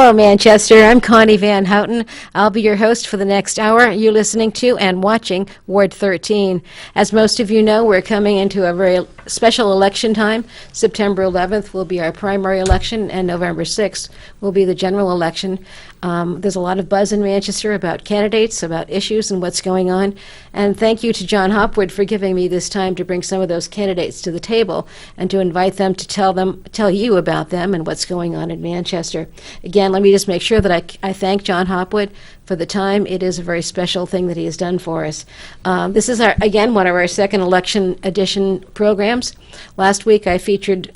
Hello, Manchester. I'm Connie Van Houten. I'll be your host for the next hour. You're listening to and watching Ward 13. As most of you know, we're coming into a very special election time. September 11th will be our primary election, and November 6th will be the general election. There's a lot of buzz in Manchester about candidates, about issues, and what's going on. And thank you to John Hopwood for giving me this time to bring some of those candidates to the table and to invite them to tell you about them and what's going on in Manchester. Again, let me just make sure that I thank John Hopwood for the time. It is a very special thing that he has done for us. This is, again, one of our second election edition programs. Last week I featured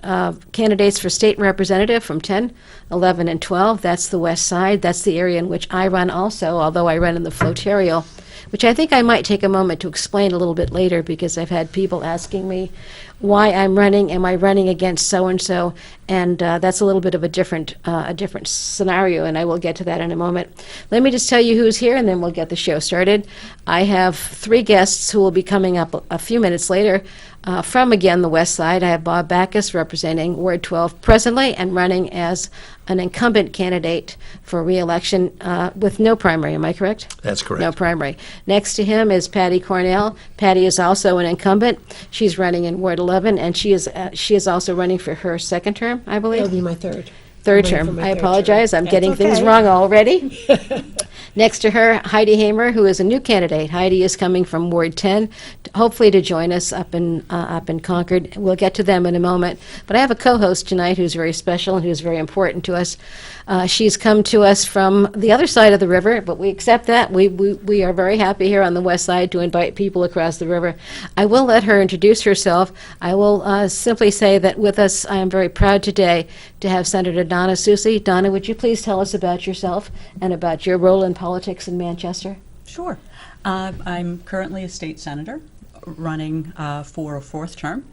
candidates for state representative from 10, 11, and 12. That's the west side. That's the area in which I run also, although I run in the Floterial, which I think I might take a moment to explain a little bit later, because I've had people asking me why I'm running. Am I running against so-and-so? And that's a little bit of a different scenario, and I will get to that in a moment. Let me just tell you who's here, and then we'll get the show started. I have three guests who will be coming up a few minutes later. From, again, the west side, I have Bob Backus representing Ward 12 presently and running as an incumbent candidate for re-election with no primary. Am I correct? That's correct. No primary. Next to him is Patti Cornell. Patti is also an incumbent. She's running in Ward 11, and she is also running for her second term, I believe. It'll be my third. Third I'm running term. for my I third apologize. term. I'm That's getting things okay. wrong already. Next to her, Heidi Hamer, who is a new candidate. Heidi is coming from Ward 10, hopefully to join us up in Concord. We'll get to them in a moment. But I have a co-host tonight who's very special and who's very important to us. She's come to us from the other side of the river, but we accept that. We are very happy here on the west side to invite people across the river. I will let her introduce herself. I will simply say that with us, I am very proud today to have Senator Donna Soucy. Donna, would you please tell us about yourself and about your role in politics in Manchester? Sure. I'm currently a state senator running for a fourth term.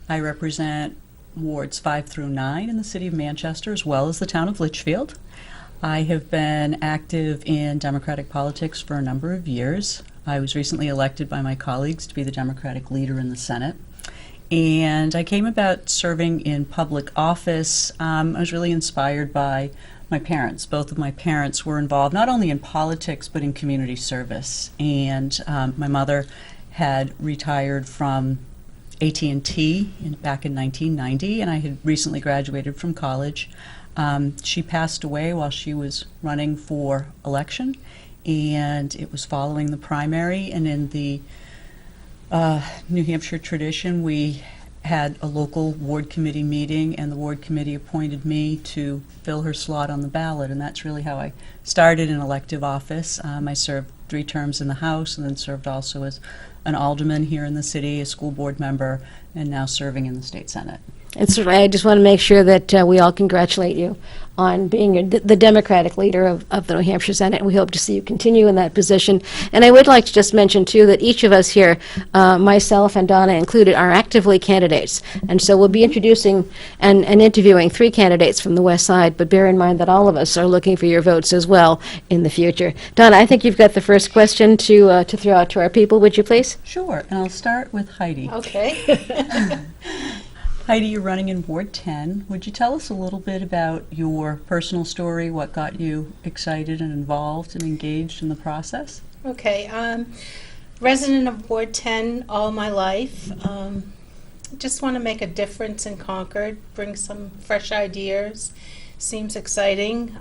I represent wards 5 through 9 in the city of Manchester, as well as the town of Litchfield. I have been active in Democratic politics for a number of years. I was recently elected by my colleagues to be the Democratic leader in the Senate. And I came about serving in public office. I was really inspired by my parents. Both of my parents were involved not only in politics but in community service. And my mother had retired from AT&T back in 1990, and I had recently graduated from college. She passed away while she was running for election, and it was following the primary. And in the New Hampshire tradition, we had a local ward committee meeting, and the ward committee appointed me to fill her slot on the ballot, and that's really how I started in elective office. I served 3 terms in the House, and then served also as an alderman here in the city, a school board member, and now serving in the state Senate. And certainly, I just want to make sure that we all congratulate you on being the Democratic leader of the New Hampshire Senate. We hope to see you continue in that position. And I would like to just mention, too, that each of us here, myself and Donna included, are actively candidates. And so we'll be introducing and interviewing 3 candidates from the west side, but bear in mind that all of us are looking for your votes as well in the future. Donna, I think you've got the first question to throw out to our people. Would you please? Sure, and I'll start with Heidi. Okay. Heidi, you're running in Ward 10. Would you tell us a little bit about your personal story, what got you excited and involved and engaged in the process? Okay. Resident of Ward 10 all my life. Just want to make a difference in Concord, bring some fresh ideas. Seems exciting.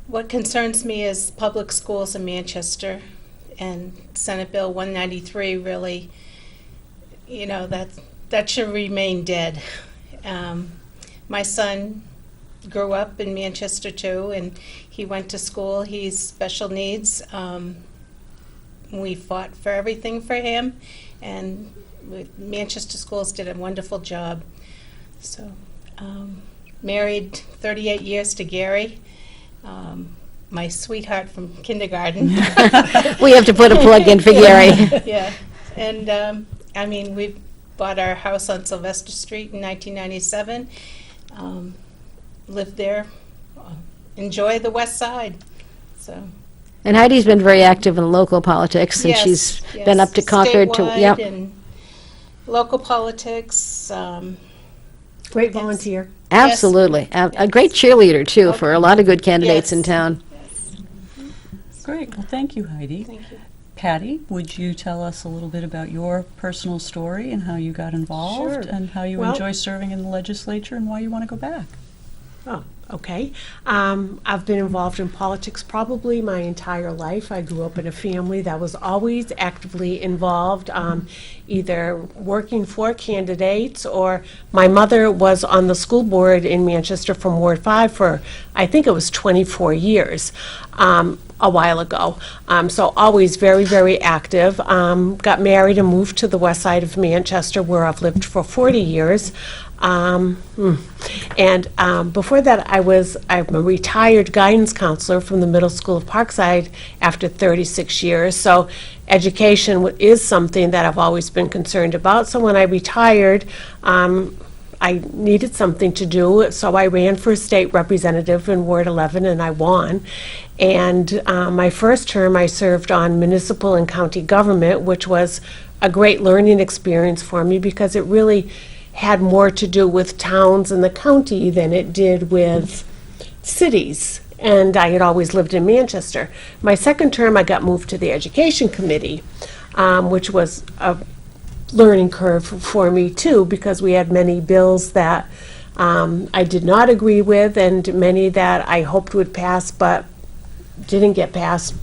What concerns me is public schools in Manchester, and Senate Bill 193 really, that should remain dead. My son grew up in Manchester too, and he went to school. He's special needs. We fought for everything for him, and Manchester Schools did a wonderful job. So, married 38 years to Gary, my sweetheart from kindergarten. We have to put a plug in for Gary. Yeah, and we bought our house on Sylvester Street in 1997, lived there, enjoy the west side. So. And Heidi's been very active in local politics, and Yes, she's yes, been up to Concord to, statewide and local politics. Great volunteer. Absolutely. A great cheerleader, too, for a lot of good candidates in Yes. town. Great. Well, thank you, Heidi. Thank you. Patti, would you tell us a little bit about your personal story and how you got involved Sure. and how you Well- enjoy serving in the legislature and why you want to go back? Oh, okay. I've been involved in politics probably my entire life. I grew up in a family that was always actively involved, either working for candidates or my mother was on the school board in Manchester from Ward 5 for, I think it was 24 years. A while ago. So always very, very active. Got married and moved to the west side of Manchester where I've lived for 40 years. Before that, I'm a retired guidance counselor from the middle school of Parkside after 36 years. So education is something that I've always been concerned about. So when I retired, I needed something to do, so I ran for state representative in Ward 11, and I won. And my first term, I served on municipal and county government, which was a great learning experience for me because it really had more to do with towns in the county than it did with cities. And I had always lived in Manchester. My second term, I got moved to the Education Committee, which was a learning curve for me too, because we had many bills that I did not agree with and many that I hoped would pass but didn't get passed,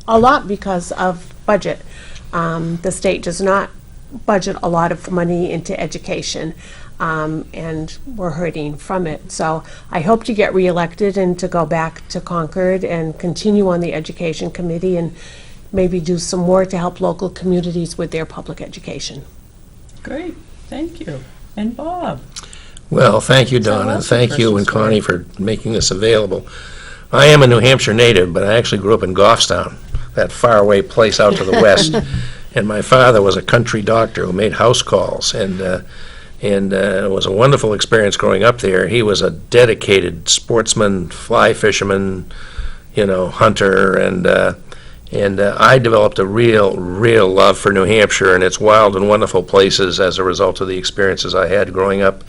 a lot because of budget. The state does not budget a lot of money into education, and we're hurting from it. So I hope to get reelected and to go back to Concord and continue on the Education Committee and maybe do some more to help local communities with their public education. Great. Thank you. And Bob? Well, thank you, So Donna, and what's your thank you personal and Connie for making this available. I am a New Hampshire native, but I actually grew up in Goffstown, that faraway place out to the west. And my father was a country doctor who made house calls, and it was a wonderful experience growing up there. He was a dedicated sportsman, fly fisherman, hunter, and I developed a real love for New Hampshire and its wild and wonderful places as a result of the experiences I had growing up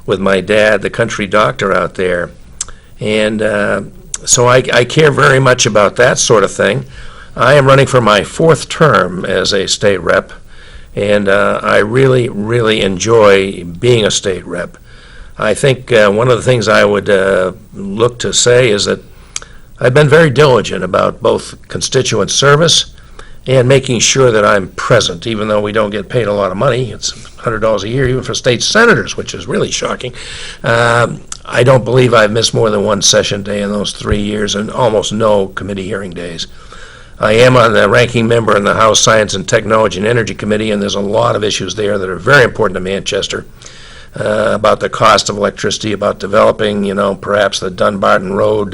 with my dad, the country doctor out there. And so I care very much about that sort of thing. I am running for my fourth term as a state rep, and I really enjoy being a state rep. I think one of the things I would look to say is that I've been very diligent about both constituent service and making sure that I'm present, even though we don't get paid a lot of money. It's $100 a year, even for state senators, which is really shocking. I don't believe I've missed more than one session day in those 3 years and almost no committee hearing days. I am on the ranking member in the House Science and Technology and Energy Committee, and there's a lot of issues there that are very important to Manchester, about the cost of electricity, about developing, perhaps the Dunbarton Road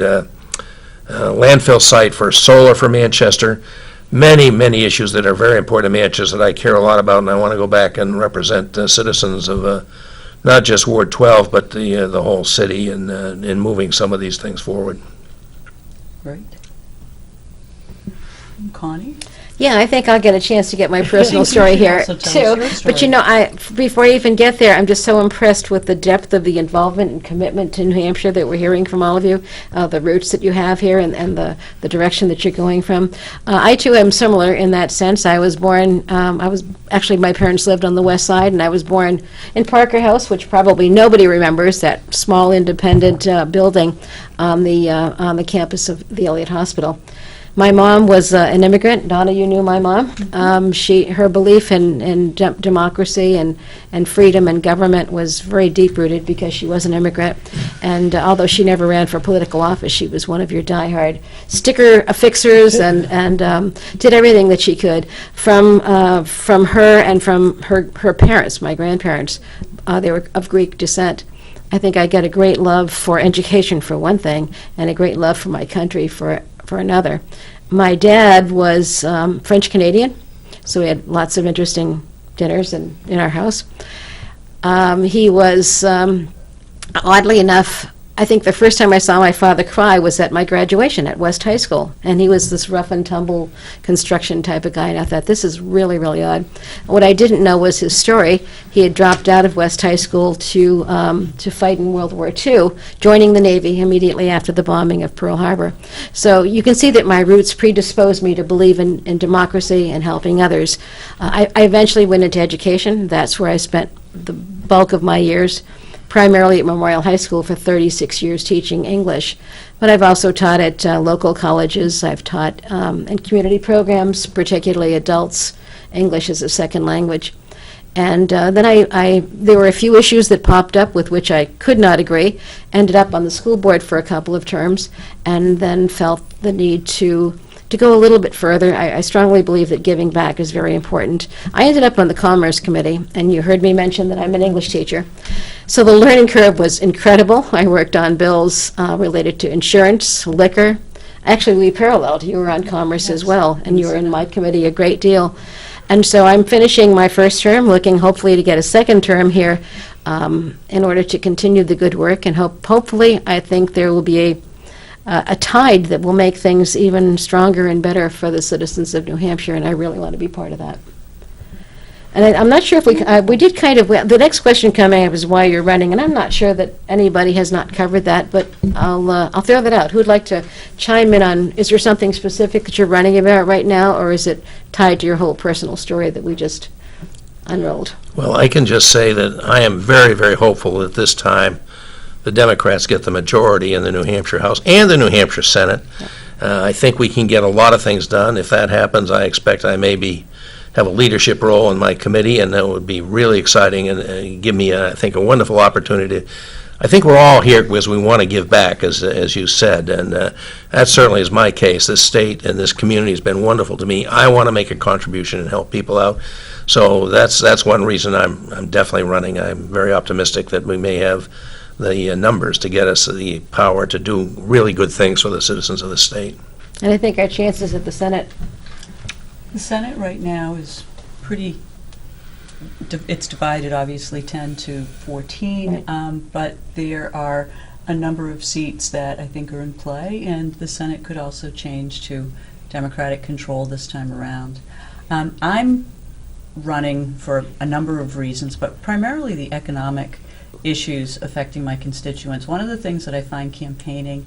landfill site for solar for Manchester. Many issues that are very important to Manchester that I care a lot about, and I want to go back and represent citizens of not just Ward 12, but the whole city in moving some of these things forward. Great. Connie? Yeah, I think I'll get a chance to get my personal story here, Also tell us too. your But story. before I even get there, I'm just so impressed with the depth of the involvement and commitment to New Hampshire that we're hearing from all of you, the roots that you have here and the direction that you're going from. I, too, am similar in that sense. I was born, actually, my parents lived on the west side, and I was born in Parker House, which probably nobody remembers, that small independent building on the campus of the Elliott Hospital. My mom was an immigrant. Donna, you knew my mom. Her belief in democracy and freedom and government was very deep-rooted because she was an immigrant. And although she never ran for political office, she was one of your diehard sticker affixers and did everything that she could. From her and from her parents, my grandparents, they were of Greek descent. I think I got a great love for education, for one thing, and a great love for my country for another. My dad was French-Canadian, so we had lots of interesting dinners in our house. He was, oddly enough, I think the first time I saw my father cry was at my graduation at West High School, and he was this rough and tumble construction type of guy, and I thought, this is really, really odd. What I didn't know was his story. He had dropped out of West High School to fight in World War II, joining the Navy immediately after the bombing of Pearl Harbor. So you can see that my roots predisposed me to believe in democracy and helping others. I eventually went into education. That's where I spent the bulk of my years, primarily at Memorial High School for 36 years teaching English. But I've also taught at local colleges. I've taught in community programs, particularly adults, English as a second language. And then there were a few issues that popped up with which I could not agree, ended up on the school board for a couple of terms, and then felt the need to go a little bit further. I strongly believe that giving back is very important. I ended up on the Commerce Committee, and you heard me mention that I'm an English teacher. So the learning curve was incredible. I worked on bills related to insurance, liquor. Actually, we paralleled. You were on Commerce as well, and you were in my committee a great deal. And so I'm finishing my first term, looking hopefully to get a second term here in order to continue the good work, and hopefully I think there will be a tide that will make things even stronger and better for the citizens of New Hampshire, and I really want to be part of that. And I'm not sure if we did kind of, the next question coming up is why you're running, and I'm not sure that anybody has not covered that, but I'll throw that out. Who'd like to chime in on, is there something specific that you're running about right now, or is it tied to your whole personal story that we just unrolled? Well, I can just say that I am very, very hopeful that this time the Democrats get the majority in the New Hampshire House and the New Hampshire Senate. I think we can get a lot of things done. If that happens, I expect I maybe have a leadership role in my committee, and that would be really exciting and give me, I think, a wonderful opportunity. I think we're all here because we want to give back, as you said, and that certainly is my case. This state and this community has been wonderful to me. I want to make a contribution and help people out. So that's one reason I'm definitely running. I'm very optimistic that we may have the numbers to get us the power to do really good things for the citizens of the state. And I think our chances at the Senate. The Senate right now is pretty, it's divided obviously 10 to 14, but there are a number of seats that I think are in play, and the Senate could also change to Democratic control this time around. I'm running for a number of reasons, but primarily the economic issues affecting my constituents. One of the things that I find campaigning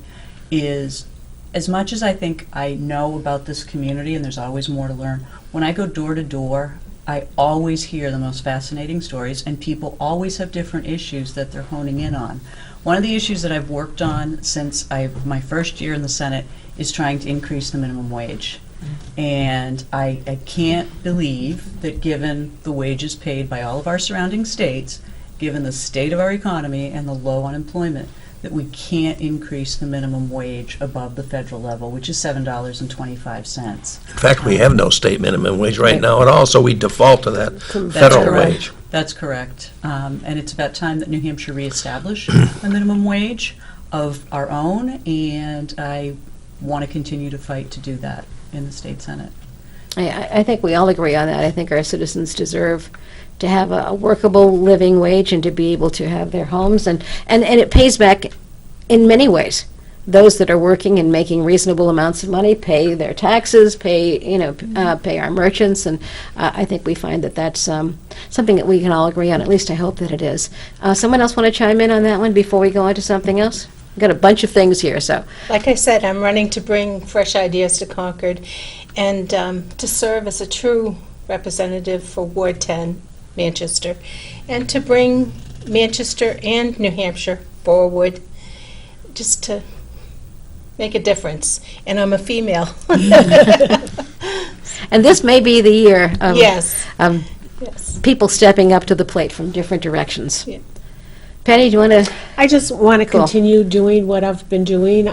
is, as much as I think I know about this community, and there's always more to learn, when I go door to door, I always hear the most fascinating stories, and people always have different issues that they're honing in on. One of the issues that I've worked on since my first year in the Senate is trying to increase the minimum wage. And I can't believe that, given the wages paid by all of our surrounding states, given the state of our economy and the low unemployment, that we can't increase the minimum wage above the federal level, which is $7.25. In fact, we have no state minimum wage right now at all, so we default to that federal wage. That's correct. And it's about time that New Hampshire reestablish a minimum wage of our own, and I want to continue to fight to do that in the state Senate. I think we all agree on that. I think our citizens deserve to have a workable living wage and to be able to have their homes. And it pays back in many ways. Those that are working and making reasonable amounts of money pay their taxes, pay our merchants, and I think we find that that's something that we can all agree on. At least I hope that it is. Someone else want to chime in on that one before we go on to something else? We've got a bunch of things here, so. Like I said, I'm running to bring fresh ideas to Concord and to serve as a true representative for Ward 10, Manchester, and to bring Manchester and New Hampshire forward, just to make a difference. And I'm a female. And this may be the year of Yes. people stepping up to the plate from different directions. Yeah. Patti, do you want to? I just want to Cool. continue doing what I've been doing,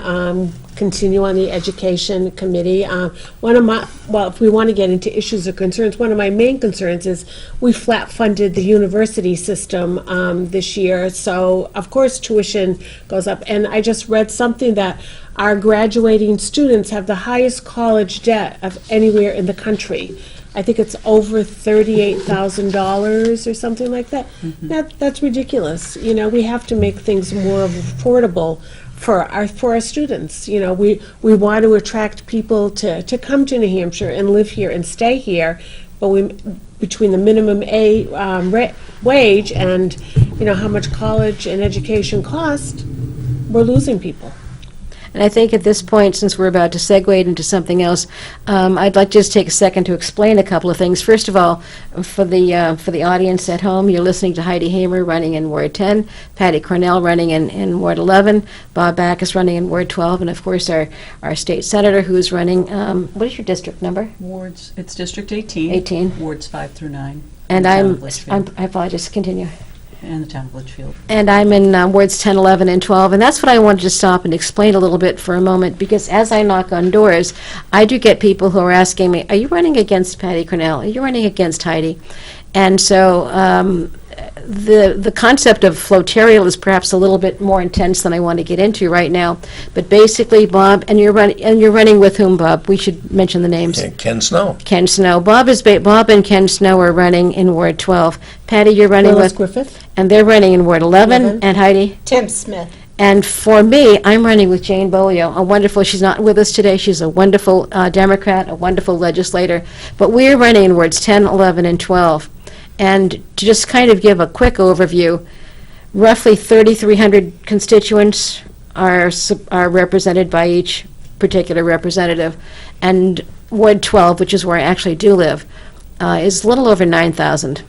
continue on the education committee. If we want to get into issues or concerns, one of my main concerns is we flat funded the university system this year. So, of course, tuition goes up. And I just read something that our graduating students have the highest college debt of anywhere in the country. I think it's over $38,000 or something like that. That's ridiculous. You know, we have to make things more affordable for our students. You know, we want to attract people to come to New Hampshire and live here and stay here, but between the minimum wage and, you know, how much college and education cost, we're losing people. And I think at this point, since we're about to segue into something else, I'd like to just take a second to explain a couple of things. First of all, for the audience at home, you're listening to Heidi Hamer running in Ward 10, Patti Cornell running in Ward 11, Bob Backus running in Ward 12, and of course our state senator who's running, what is your district number? Wards, it's District 18. 18. Wards 5 through 9. And in the town of Litchfield. I apologize, continue. And the town of Litchfield. And I'm in wards 10, 11, and 12, and that's what I wanted to stop and explain a little bit for a moment, because as I knock on doors, I do get people who are asking me, are you running against Patti Cornell? Are you running against Heidi? And so the concept of flotarial is perhaps a little bit more intense than I want to get into right now, but basically, Bob, and you're running with whom, Bob? We should mention the names. Ken Snow. Ken Snow. Bob and Ken Snow are running in Ward 12. Patty, you're running Willis with... Griffith. And they're running in Ward 11. 11. And Heidi? Tim Smith. And for me, I'm running with Jane Bolio, a wonderful, she's not with us today, she's a wonderful Democrat, a wonderful legislator, but we're running in wards 10, 11, and 12. And to just kind of give a quick overview, roughly 3,300 constituents are represented by each particular representative, and Ward 12, which is where I actually do live, is a little over 9,000.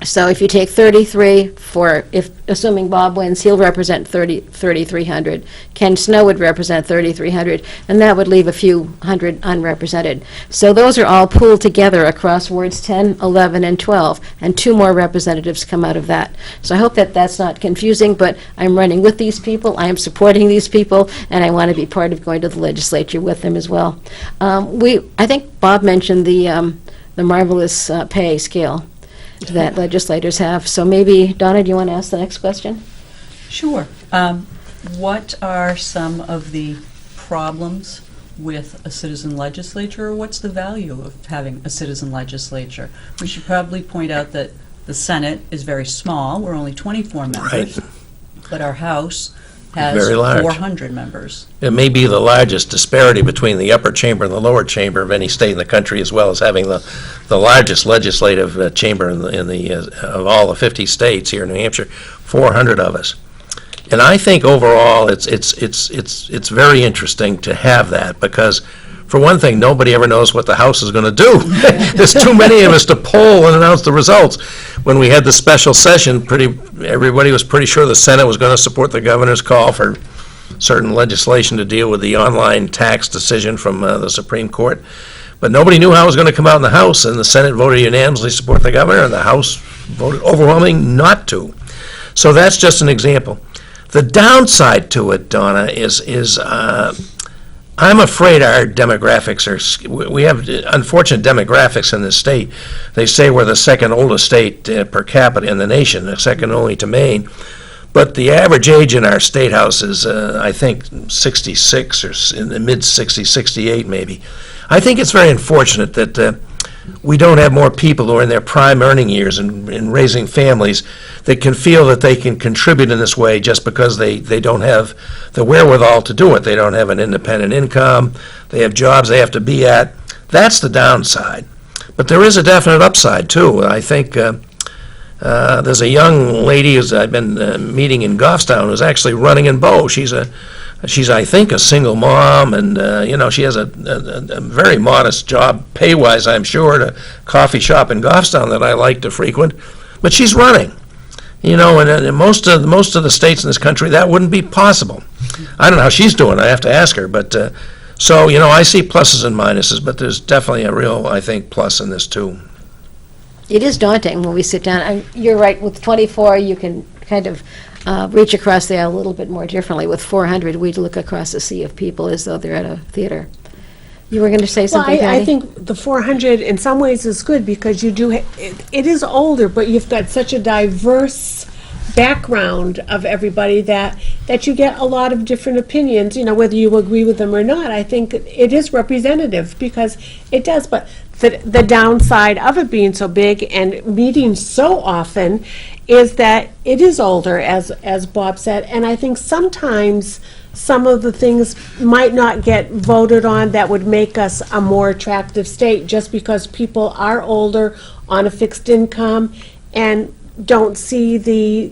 So if you take 33 assuming Bob wins, he'll represent 3,300. Ken Snow would represent 3,300, and that would leave a few hundred unrepresented. So those are all pooled together across wards 10, 11, and 12, and 2 more representatives come out of that. So I hope that that's not confusing, but I'm running with these people, I am supporting these people, and I want to be part of going to the legislature with them as well. I think Bob mentioned the marvelous pay scale that legislators have. So maybe, Donna, do you want to ask the next question? Sure. What are some of the problems with a citizen legislature, or what's the value of having a citizen legislature? We should probably point out that the Senate is very small. We're only 24 members. Right. But our House has Very large. 400 members. It may be the largest disparity between the upper chamber and the lower chamber of any state in the country, as well as having the largest legislative chamber of all the 50 states here in New Hampshire, 400 of us. And I think overall it's very interesting to have that, because for one thing, nobody ever knows what the House is going to do. There's too many of us to poll and announce the results. When we had the special session, everybody was pretty sure the Senate was going to support the governor's call for certain legislation to deal with the online tax decision from the Supreme Court. But nobody knew how it was going to come out in the House, and the Senate voted unanimously to support the governor, and the House voted overwhelmingly not to. So that's just an example. The downside to it, Donna, is I'm afraid our demographics we have unfortunate demographics in this state. They say we're the second oldest state per capita in the nation, second only to Maine. But the average age in our state house is, I think, 66 or in the mid-60s, 68 maybe. I think it's very unfortunate that we don't have more people who are in their prime earning years and raising families that can feel that they can contribute in this way just because they don't have the wherewithal to do it. They don't have an independent income. They have jobs they have to be at. That's the downside. But there is a definite upside, too. I think there's a young lady who I've been meeting in Goffstown who's actually running in Bow. She's I think, a single mom, and she has a very modest job, pay-wise, I'm sure, at a coffee shop in Goffstown that I like to frequent. But she's running, and in most of the states in this country that wouldn't be possible. I don't know how she's doing. I have to ask her. But so I see pluses and minuses, but there's definitely a real, I think, plus in this too. It is daunting when we sit down. You're right, with 24, you can kind of reach across the aisle a little bit more differently. With 400, we look across a sea of people as though they're at a theater. You were going to say something, Well, I Patty? think the 400 in some ways is good, because you do, it is older, but you've got such a diverse background of everybody that you get a lot of different opinions, whether you agree with them or not. I think it is representative because it does, but the downside of it being so big and meeting so often is that it is older, as Bob said, and I think sometimes some of the things might not get voted on that would make us a more attractive state just because people are older on a fixed income and don't see the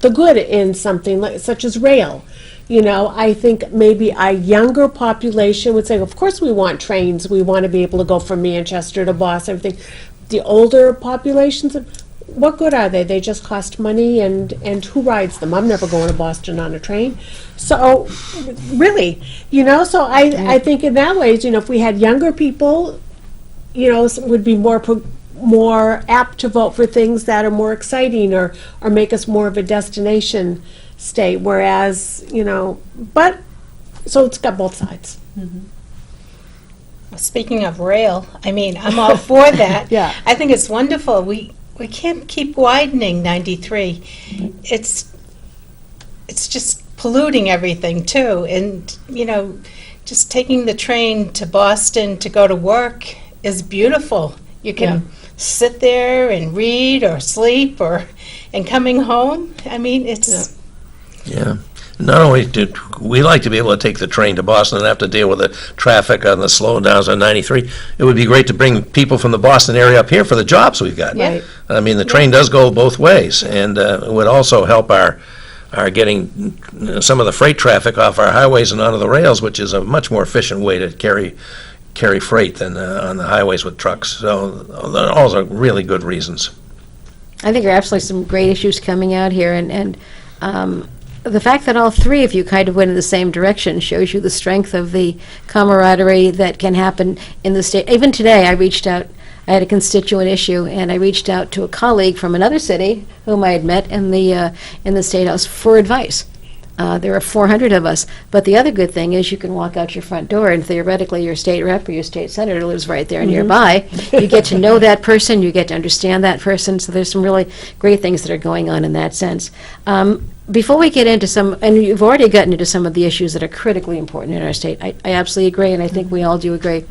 good in something like such as rail. I think maybe a younger population would say, of course we want trains, we want to be able to go from Manchester to Boston, everything. The older populations, what good are they? They just cost money, and who rides them? I'm never going to Boston on a train. So, really, so I think in that way, if we had younger people, would be more apt to vote for things that are more exciting or make us more of a destination state, whereas, but, so it's got both sides. Speaking of rail, I'm all for that. Yeah. I think it's wonderful. We can't keep widening 93. It's just polluting everything too. And, just taking the train to Boston to go to work is beautiful. You can sit there and read or sleep and coming home. It's... Yeah. Not only do we like to be able to take the train to Boston and have to deal with the traffic on the slowdowns on 93, it would be great to bring people from the Boston area up here for the jobs we've got. Yeah. Right. The train does go both ways, and it would also help our getting some of the freight traffic off our highways and onto the rails, which is a much more efficient way to carry freight than on the highways with trucks. So those are really good reasons. I think there are absolutely some great issues coming out here, and the fact that all three of you kind of went in the same direction shows you the strength of the camaraderie that can happen in the state. Even today, I had a constituent issue, and I reached out to a colleague from another city whom I had met in the State House for advice. There are 400 of us, but the other good thing is you can walk out your front door, and theoretically your state rep or your state senator lives right there nearby. You get to know that person, you get to understand that person, so there's some really great things that are going on in that sense. Before we get into some, and you've already gotten into some of the issues that are critically important in our state, I absolutely agree, and I think we all do agree.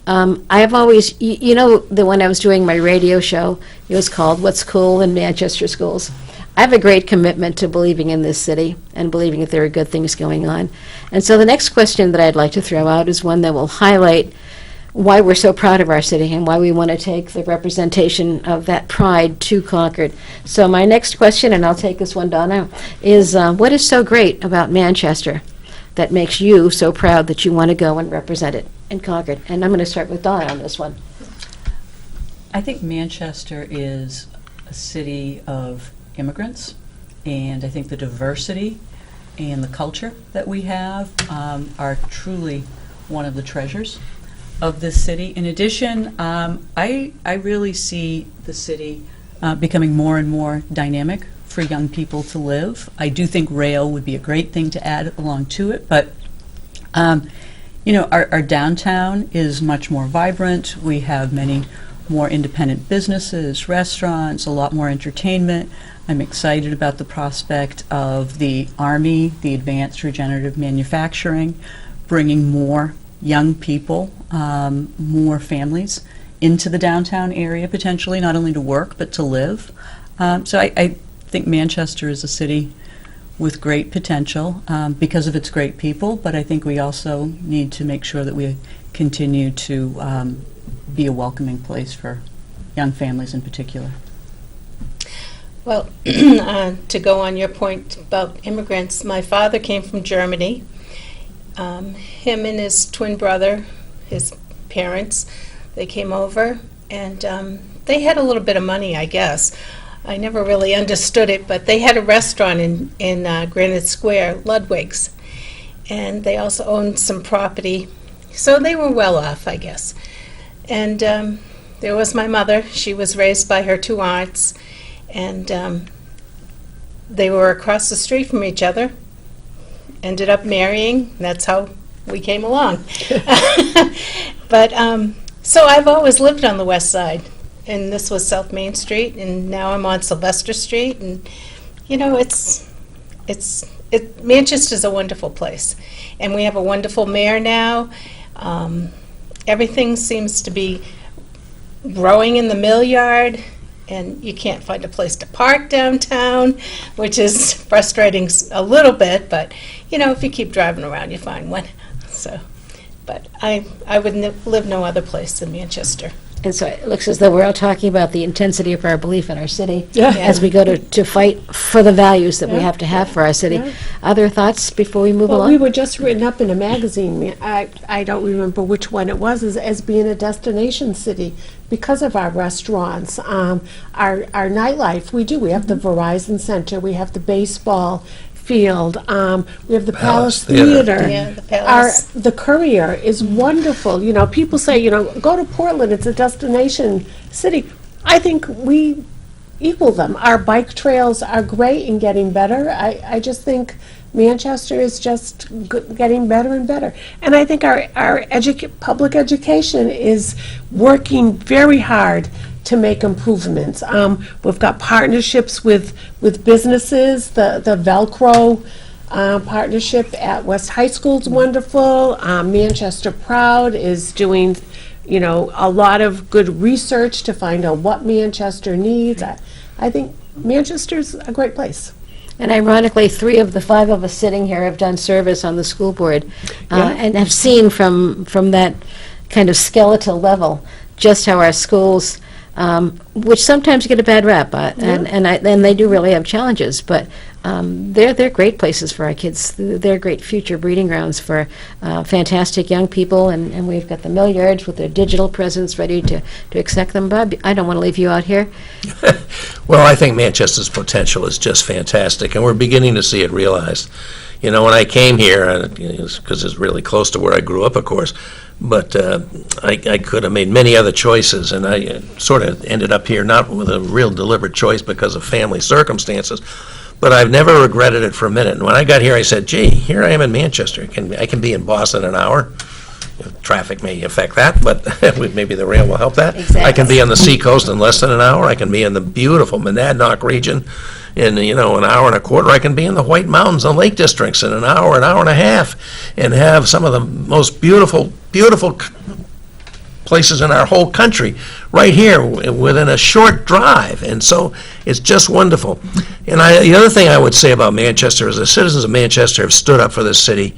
I have always, that when I was doing my radio show, it was called What's Cool in Manchester Schools. I have a great commitment to believing in this city and believing that there are good things going on. And so the next question that I'd like to throw out is one that will highlight why we're so proud of our city and why we want to take the representation of that pride to Concord. So my next question, and I'll take this one, Donna, is what is so great about Manchester that makes you so proud that you want to go and represent it in Concord? And I'm going to start with Donna on this one. I think Manchester is a city of immigrants, and I think the diversity and the culture that we have are truly one of the treasures of this city. In addition, I really see the city becoming more and more dynamic for young people to live. I do think rail would be a great thing to add along to it, but our downtown is much more vibrant. We have many more independent businesses, restaurants, a lot more entertainment. I'm excited about the prospect of the Army, the Advanced Regenerative Manufacturing, bringing more young people, more families into the downtown area potentially, not only to work but to live. So I think Manchester is a city with great potential because of its great people, but I think we also need to make sure that we continue to be a welcoming place for young families in particular. Well, to go on your point about immigrants, my father came from Germany. Him and his twin brother, his parents, they came over, and they had a little bit of money, I guess. I never really understood it, but they had a restaurant in Granite Square, Ludwig's, and they also owned some property, so they were well off, I guess. And there was my mother. She was raised by her two aunts, and they were across the street from each other, ended up marrying. That's how we came along. But so I've always lived on the west side, and this was South Main Street, and now I'm on Sylvester Street, and, you know, Manchester's a wonderful place, and we have a wonderful mayor now. Everything seems to be growing in the mill yard, and you can't find a place to park downtown, which is frustrating a little bit, but, you know, if you keep driving around, you find one. So, but I would live no other place than Manchester. And so it looks as though we're all talking about the intensity of our belief in our city Yeah. as we go to fight for the values that we Yeah. have to have for our city. Yeah. Other thoughts before we move Well, along? we were just written up in a magazine, I don't remember which one it was, as being a destination city because of our restaurants, our nightlife. We have the Verizon Center, we have the baseball field, we have the Palace Theater. Yeah, the Palace. The Courier is wonderful. You know, people say, you know, go to Portland, it's a destination city. I think we equal them. Our bike trails are great and getting better. I just think Manchester is just getting better and better. And I think our public education is working very hard to make improvements. We've got partnerships with businesses. The Velcro partnership at West High School is wonderful. Manchester Proud is doing, you know, a lot of good research to find out what Manchester needs. I think Manchester's a great place. And ironically, 3 of the 5 of us sitting here have done service on the school board and have seen from that kind of skeletal level just how our schools, which sometimes get a bad rap, and they do really have challenges, but they're great places for our kids. They're great future breeding grounds for fantastic young people, and we've got the mill yards with their digital presence ready to accept them. Bob, I don't want to leave you out here. Well, I think Manchester's potential is just fantastic, and we're beginning to see it realized. You know, when I came here, because it's really close to where I grew up, of course, but I could have made many other choices, and I sort of ended up here not with a real deliberate choice because of family circumstances, but I've never regretted it for a minute. And when I got here, I said, gee, here I am in Manchester. I can be in Boston in an hour. Traffic may affect that, but maybe the rail will help that. Exactly. I can be on the seacoast in less than an hour. I can be in the beautiful Monadnock region in, an hour and a quarter. I can be in the White Mountains and Lake Districts in an hour and a half, and have some of the most beautiful places in our whole country right here within a short drive. And so it's just wonderful. And the other thing I would say about Manchester is the citizens of Manchester have stood up for this city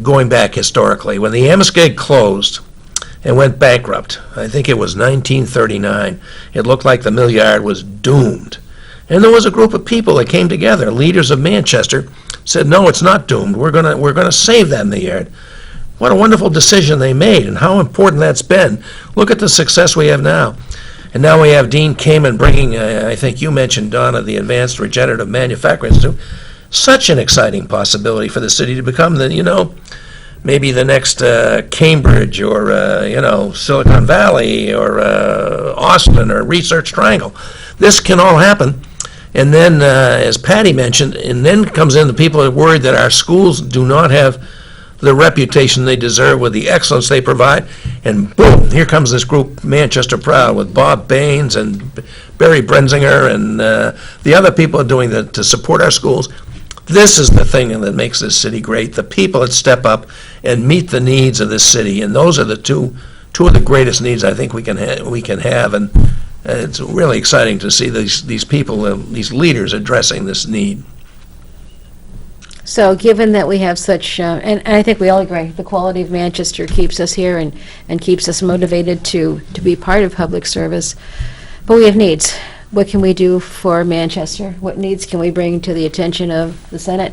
going back historically. When the Amoskeag closed and went bankrupt, I think it was 1939, it looked like the mill yard was doomed. And there was a group of people that came together, leaders of Manchester, said, no, it's not doomed. We're gonna save that mill yard. What a wonderful decision they made, and how important that's been. Look at the success we have now. And now we have Dean Kamen bringing, I think you mentioned, Donna, the Advanced Regenerative Manufacturing Institute. Such an exciting possibility for the city to become maybe the next Cambridge or, Silicon Valley or Austin or Research Triangle. This can all happen. And then, as Patti mentioned, and then comes in the people that are worried that our schools do not have the reputation they deserve with the excellence they provide, and boom, here comes this group, Manchester Proud, with Bob Baines and Barry Brenzinger and the other people doing to support our schools. This is the thing that makes this city great, the people that step up and meet the needs of this city, and those are the two of the greatest needs I think we can have, and it's really exciting to see these people, these leaders addressing this need. So given that we have such, and I think we all agree, the quality of Manchester keeps us here and keeps us motivated to be part of public service, but we have needs. What can we do for Manchester? What needs can we bring to the attention of the Senate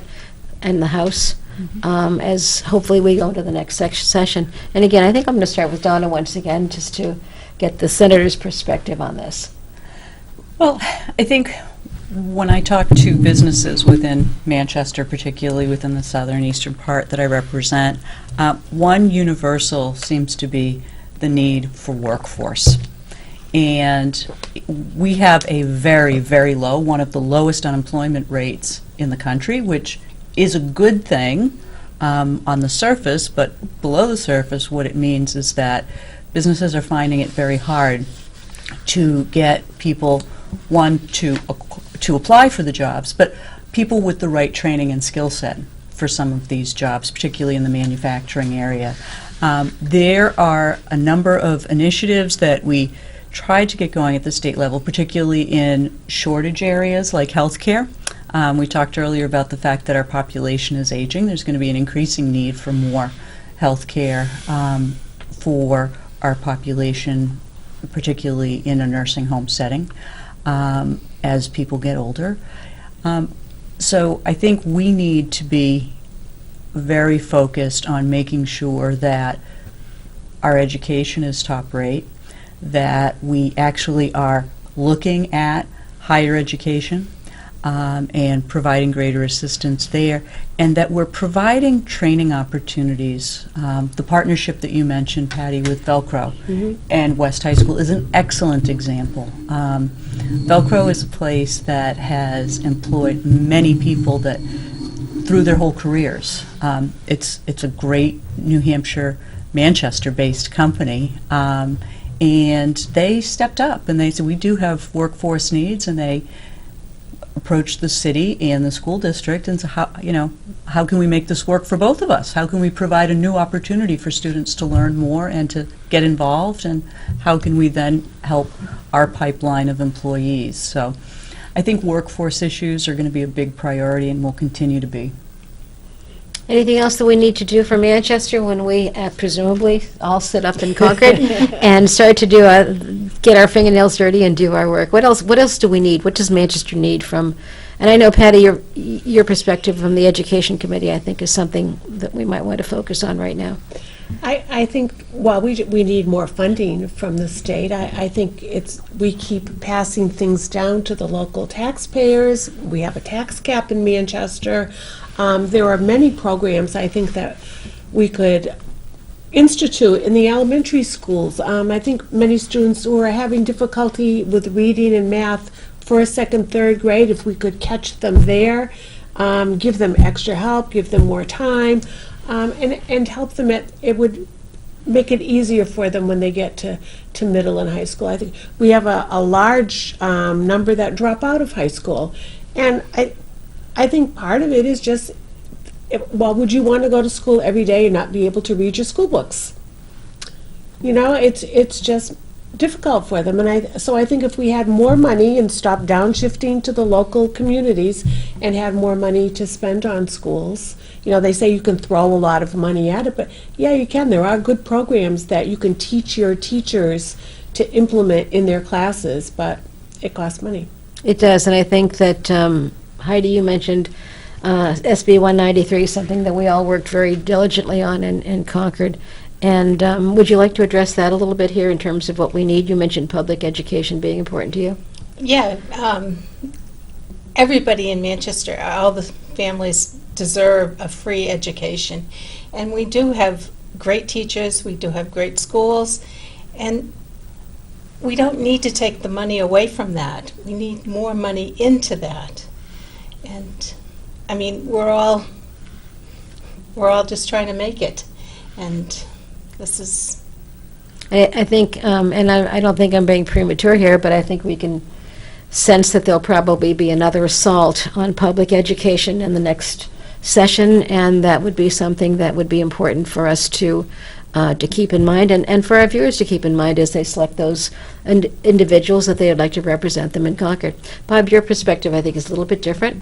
and the House as hopefully we go to the next session? And again, I think I'm going to start with Donna once again, just to get the Senator's perspective on this. Well, I think when I talk to businesses within Manchester, particularly within the southern eastern part that I represent, one universal seems to be the need for workforce. And we have a very, very low, one of the lowest unemployment rates in the country, which is a good thing on the surface, but below the surface, what it means is that businesses are finding it very hard to get people, one, to apply for the jobs, but people with the right training and skill set for some of these jobs, particularly in the manufacturing area. There are a number of initiatives that we tried to get going at the state level, particularly in shortage areas like healthcare. We talked earlier about the fact that our population is aging. There's going to be an increasing need for more healthcare for our population, particularly in a nursing home setting, as people get older. So I think we need to be very focused on making sure that our education is top rate, that we actually are looking at higher education and providing greater assistance there, and that we're providing training opportunities. The partnership that you mentioned, Patti, with Velcro and West High School is an excellent example. Velcro is a place that has employed many people that through their whole careers. It's a great New Hampshire, Manchester-based company, and they stepped up and they said, we do have workforce needs, and they approached the city and the school district and said, how can we make this work for both of us? How can we provide a new opportunity for students to learn more and to get involved, and how can we then help our pipeline of employees? So I think workforce issues are going to be a big priority and will continue to be. Anything else that we need to do for Manchester when we presumably all sit up in Concord and start to get our fingernails dirty and do our work? What else do we need? What does Manchester need from? And I know, Patti, your perspective from the Education Committee, I think, is something that we might want to focus on right now. I think, well, we need more funding from the state. I think we keep passing things down to the local taxpayers. We have a tax cap in Manchester. There are many programs, I think, that we could institute in the elementary schools. I think many students who are having difficulty with reading and math first, second, third grade, if we could catch them there, give them extra help, give them more time, and help them it would make it easier for them when they get to middle and high school. I think we have a large number that drop out of high school, and I think part of it is just, well, would you want to go to school every day and not be able to read your school books? It's just difficult for them, and so I think if we had more money and stopped downshifting to the local communities and had more money to spend on schools, they say you can throw a lot of money at it, but yeah, you can. There are good programs that you can teach your teachers to implement in their classes, but it costs money. It does, and I think that, Heidi, you mentioned SB 193, something that we all worked very diligently on in Concord. And would you like to address that a little bit here in terms of what we need? You mentioned public education being important to you. Yeah, everybody in Manchester, all the families deserve a free education. And we do have great teachers, we do have great schools, and we don't need to take the money away from that. We need more money into that. And I mean, we're all just trying to make it. And this is... I think, and I don't think I'm being premature here, but I think we can sense that there'll probably be another assault on public education in the next session, and that would be something that would be important for us to keep in mind, and for our viewers to keep in mind as they select those individuals that they would like to represent them in Concord. Bob, your perspective, I think, is a little bit different.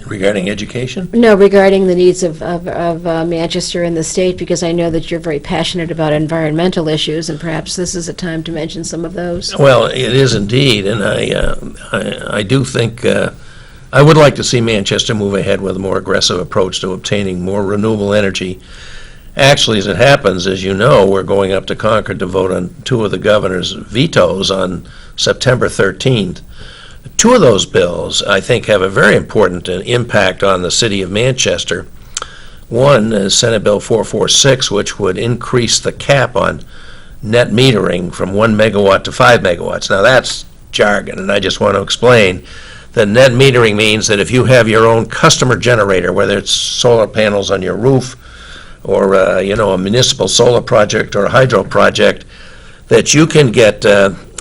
Regarding education? No, regarding the needs of Manchester and the state, because I know that you're very passionate about environmental issues, and perhaps this is a time to mention some of those. Well, it is indeed, and I do think I would like to see Manchester move ahead with a more aggressive approach to obtaining more renewable energy. Actually, as it happens, as you know, we're going up to Concord to vote on two of the governor's vetoes on September 13th. Two of those bills, I think, have a very important impact on the city of Manchester. One is Senate Bill 446, which would increase the cap on net metering from 1 megawatt to 5 megawatts. Now, that's jargon, and I just want to explain that net metering means that if you have your own customer generator, whether it's solar panels on your roof or a municipal solar project or a hydro project, that you can get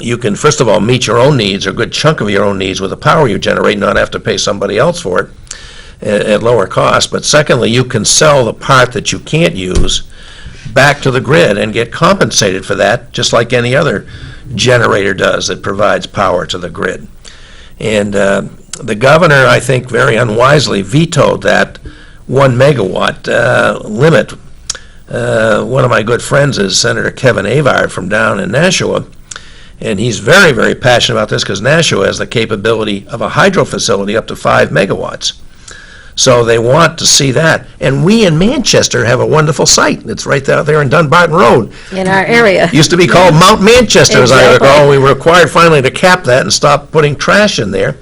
you can, first of all, meet your own needs, or a good chunk of your own needs, with the power you generate, not have to pay somebody else for it at lower cost. But secondly, you can sell the part that you can't use back to the grid and get compensated for that, just like any other generator does that provides power to the grid. And the governor, I think, very unwisely vetoed that 1 megawatt limit. One of my good friends is Senator Kevin Avard from down in Nashua, and he's very, very passionate about this because Nashua has the capability of a hydro facility up to 5 megawatts. So they want to see that. And we in Manchester have a wonderful site. It's right out there in Dunbarton Road. In our area. Used to be called Mount Manchester, as I Exactly. recall. We were required finally to cap that and stop putting trash in there.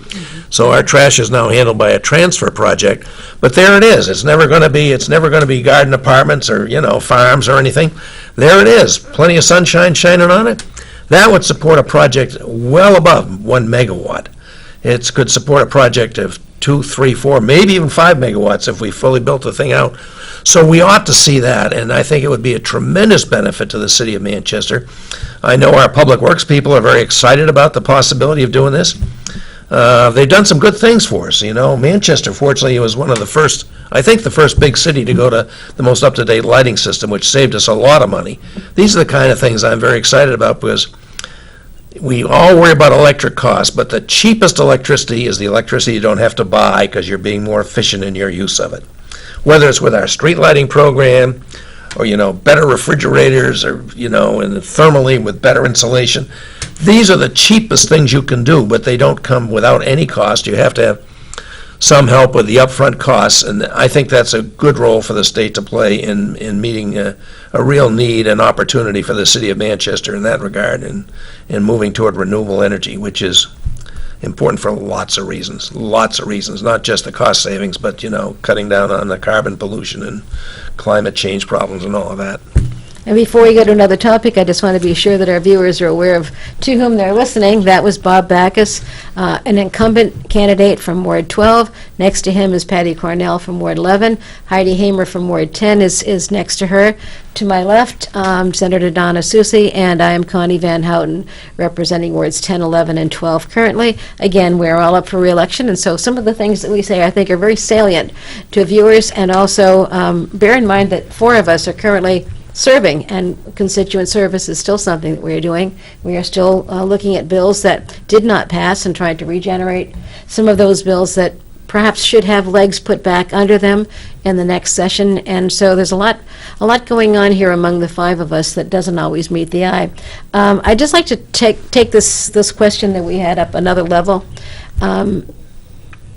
So our trash is now handled by a transfer project. But there it is. It's never going to be garden apartments or, farms or anything. There it is. Plenty of sunshine shining on it. That would support a project well above 1 megawatt. It could support a project of 2, 3, 4, maybe even 5 megawatts if we fully built the thing out. So we ought to see that, and I think it would be a tremendous benefit to the city of Manchester. I know our public works people are very excited about the possibility of doing this. They've done some good things for us. Manchester, fortunately, was one of the first, I think the first big city to go to the most up-to-date lighting system, which saved us a lot of money. These are the kind of things I'm very excited about, because we all worry about electric costs, but the cheapest electricity is the electricity you don't have to buy because you're being more efficient in your use of it. Whether it's with our street lighting program, or, better refrigerators, or, and thermally with better insulation. These are the cheapest things you can do, but they don't come without any cost. You have to have some help with the upfront costs, and I think that's a good role for the state to play in meeting a real need and opportunity for the city of Manchester in that regard, and moving toward renewable energy, which is important for lots of reasons, not just the cost savings, but, cutting down on the carbon pollution and climate change problems and all of that. And before we go to another topic, I just want to be sure that our viewers are aware of to whom they're listening. That was Bob Backus, an incumbent candidate from Ward 12. Next to him is Patti Cornell from Ward 11. Heidi Hamer from Ward 10 is next to her. To my left, Senator Donna Soucy, and I am Connie Van Houten, representing Wards 10, 11, and 12 currently. Again, we're all up for re-election, and so some of the things that we say, I think, are very salient to viewers. And also, bear in mind that 4 of us are currently serving, and constituent service is still something that we're doing. We are still looking at bills that did not pass and trying to regenerate some of those bills that perhaps should have legs put back under them in the next session. And so there's a lot going on here among the 5 of us that doesn't always meet the eye. I'd just like to take this question that we had up another level.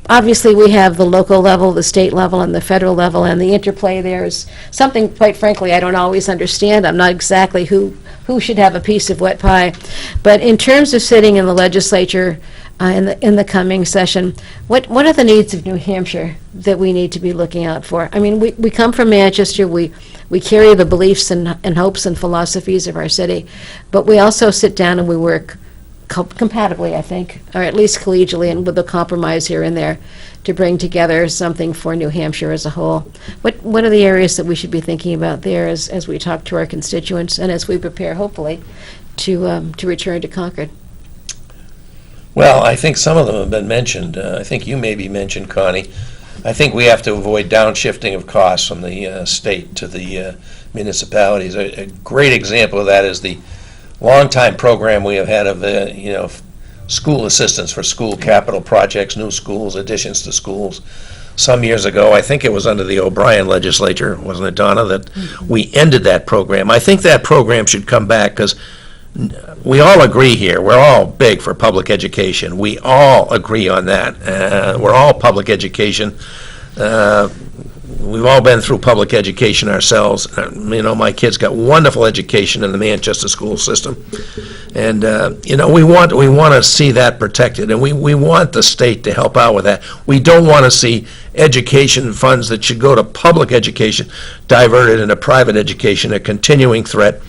Obviously, we have the local level, the state level, and the federal level, and the interplay there is something, quite frankly, I don't always understand. I'm not exactly who should have a piece of what pie. But in terms of sitting in the legislature in the coming session, what are the needs of New Hampshire that we need to be looking out for? I mean, we come from Manchester. We carry the beliefs and hopes and philosophies of our city, but we also sit down and we work compatibly, I think, or at least collegially, and with a compromise here and there to bring together something for New Hampshire as a whole. What are the areas that we should be thinking about there as we talk to our constituents and as we prepare, hopefully, to return to Concord? Well, I think some of them have been mentioned. I think you maybe mentioned, Connie. I think we have to avoid downshifting of costs from the state to the municipalities. A great example of that is the long-time program we have had of school assistance for school capital projects, new schools, additions to schools. Some years ago, I think it was under the O'Brien legislature, wasn't it, Donna, that we ended that program. I think that program should come back because we all agree here, we're all big for public education. We all agree on that. We're all public education. We've all been through public education ourselves. My kids got wonderful education in the Manchester school system, and we want to see that protected, and we want the state to help out with that. We don't want to see education funds that should go to public education diverted into private education, a continuing threat.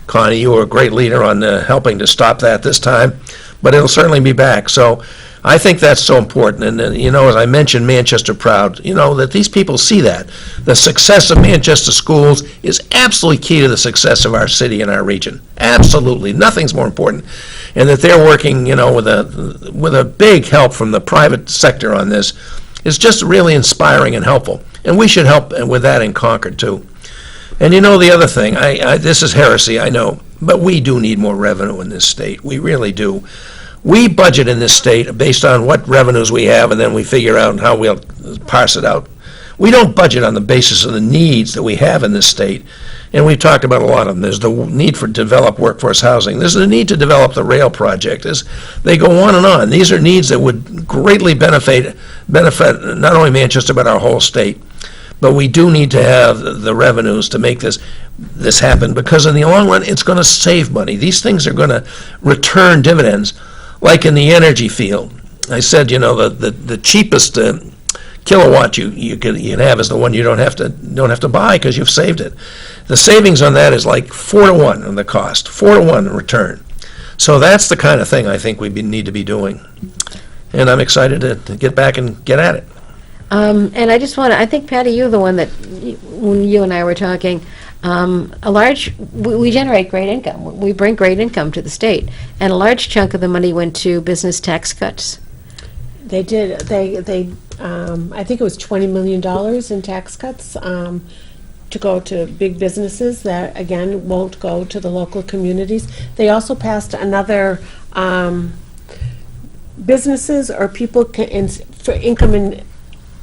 Connie, you were a great leader on helping to stop that this time, but it'll certainly be back. So I think that's so important. And, as I mentioned, Manchester Proud, that these people see that. The success of Manchester schools is absolutely key to the success of our city and our region. Absolutely. Nothing's more important. And that they're working, with a big help from the private sector on this is just really inspiring and helpful. And we should help with that in Concord, too. And the other thing, this is heresy, I know, but we do need more revenue in this state. We really do. We budget in this state based on what revenues we have, and then we figure out how we'll parse it out. We don't budget on the basis of the needs that we have in this state, and we've talked about a lot of them. There's the need for develop workforce housing. There's the need to develop the rail project. They go on and on. These are needs that would greatly benefit not only Manchester but our whole state. But we do need to have the revenues to make this happen, because in the long run, it's going to save money. These things are going to return dividends, like in the energy field. I said, the cheapest kilowatt you can have is the one you don't have to buy because you've saved it. The savings on that is like 4 to 1 on the cost, 4 to 1 in return. So that's the kind of thing I think we need to be doing, and I'm excited to get back and get at it. And I think, Patti, you're the one that, when you and I were talking, we generate great income. We bring great income to the state, and a large chunk of the money went to business tax cuts. They did. I think it was $20 million in tax cuts to go to big businesses that, again, won't go to the local communities. They also passed another businesses or people for income and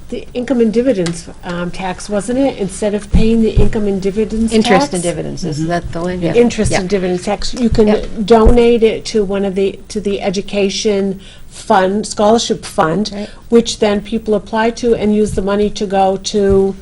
the income and dividends tax, wasn't it? Instead of paying the income and dividends Interest tax? and dividends, is that the one? Yeah. Interest Yeah. and dividends tax, you can donate it to the education fund, scholarship fund, Right. which then people apply to and use the money to go to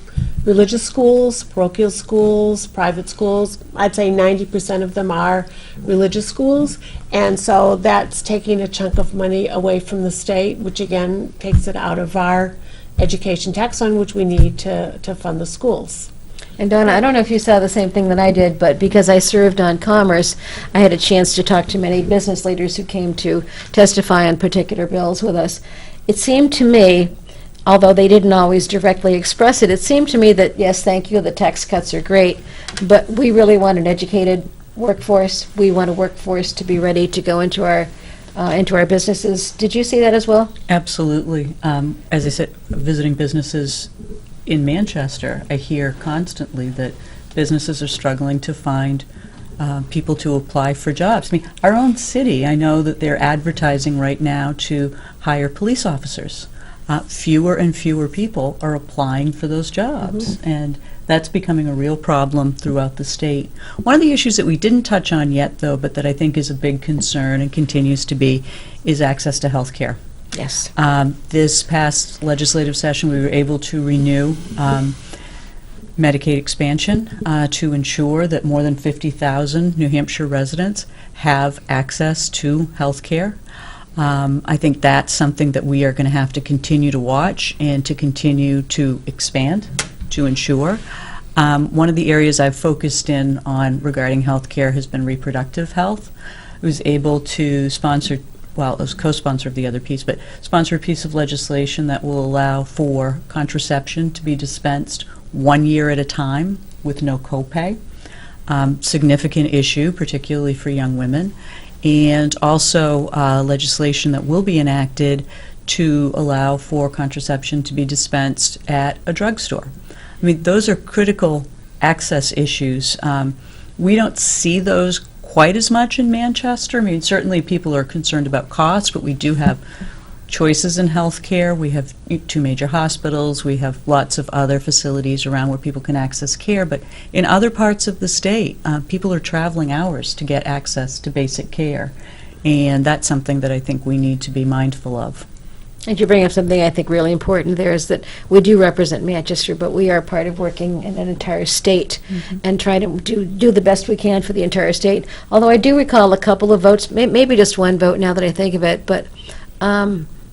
religious schools, parochial schools, private schools. I'd say 90% of them are religious schools. And so that's taking a chunk of money away from the state, which again takes it out of our education tax fund, which we need to fund the schools. And Donna, I don't know if you saw the same thing that I did, but because I served on Commerce, I had a chance to talk to many business leaders who came to testify on particular bills with us. It seemed to me, although they didn't always directly express it, it seemed to me that, yes, thank you, the tax cuts are great, but we really want an educated workforce. We want a workforce to be ready to go into our businesses. Did you see that as well? Absolutely. As I said, visiting businesses in Manchester, I hear constantly that businesses are struggling to find people to apply for jobs. I mean, our own city, I know that they're advertising right now to hire police officers. Fewer and fewer people are applying for those jobs, and that's becoming a real problem throughout the state. One of the issues that we didn't touch on yet, though, but that I think is a big concern and continues to be, is access to health care. Yes. This past legislative session, we were able to renew Medicaid expansion to ensure that more than 50,000 New Hampshire residents have access to health care. I think that's something that we are going to have to continue to watch and to continue to expand to ensure. One of the areas I've focused in on regarding health care has been reproductive health. I was able to sponsor, well, it was co-sponsor of the other piece, but sponsor a piece of legislation that will allow for contraception to be dispensed 1 year at a time with no copay. Significant issue, particularly for young women. And also legislation that will be enacted to allow for contraception to be dispensed at a drugstore. I mean, those are critical access issues. We don't see those quite as much in Manchester. I mean, certainly people are concerned about cost, but we do have choices in health care. We have 2 major hospitals. We have lots of other facilities around where people can access care. But in other parts of the state, people are traveling hours to get access to basic care. And that's something that I think we need to be mindful of. And you bring up something I think really important there, is that we do represent Manchester, but we are part of working in an entire state and try to do the best we can for the entire state. Although I do recall a couple of votes, maybe just one vote now that I think of it, but